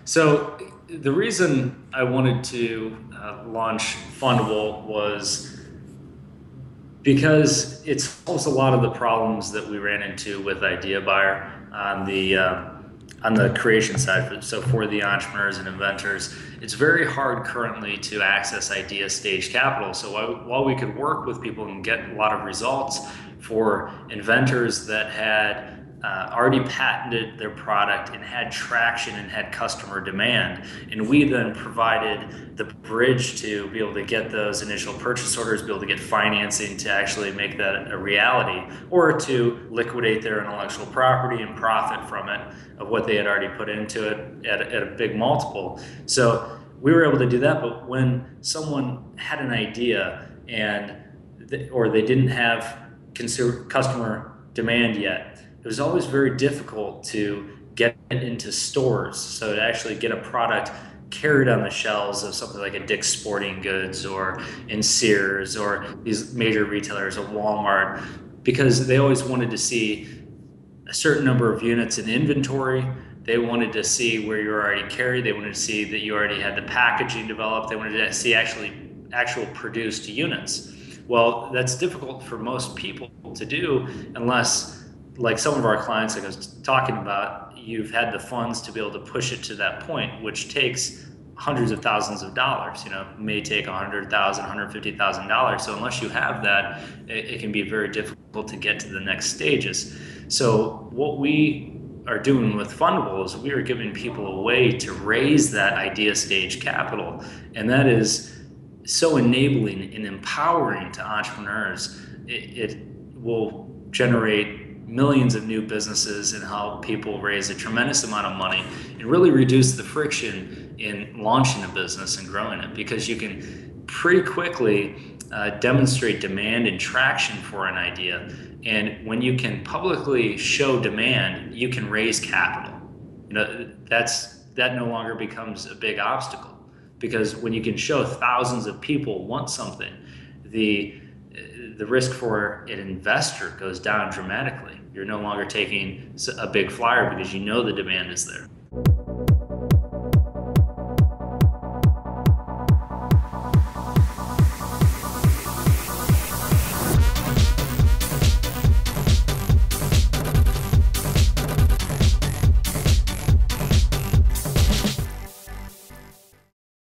So the reason I wanted to launch Fundable was because it solves a lot of the problems that we ran into with Idea Buyer on the creation side. So for the entrepreneurs and inventors, it's very hard currently to access idea stage capital. So while we could work with people and get a lot of results for inventors that had already patented their product and had traction and had customer demand. And we then provided the bridge to be able to get those initial purchase orders, be able to get financing to actually make that a reality, or to liquidate their intellectual property and profit from it of what they had already put into it at a big multiple. So we were able to do that. But when someone had an idea or they didn't have customer demand yet, it was always very difficult to get it into stores. So to actually get a product carried on the shelves of something like a Dick's Sporting Goods or in Sears or these major retailers or Walmart, because they always wanted to see a certain number of units in inventory. They wanted to see where you're already carried. They wanted to see that you already had the packaging developed. They wanted to see actual produced units. Well, that's difficult for most people to do unless, like some of our clients, like I was talking about, you've had the funds to be able to push it to that point, which takes hundreds of thousands of dollars. May take $100,000, $150,000. So unless you have that, it can be very difficult to get to the next stages. So what we are doing with Fundable is we are giving people a way to raise that idea stage capital, and that is so enabling and empowering to entrepreneurs. It will generate millions of new businesses and help people raise a tremendous amount of money and really reduce the friction in launching a business and growing it, because you can pretty quickly demonstrate demand and traction for an idea. And when you can publicly show demand, you can raise capital. That no longer becomes a big obstacle, because when you can show thousands of people want something, the risk for an investor goes down dramatically. You're no longer taking a big flyer because you know the demand is there.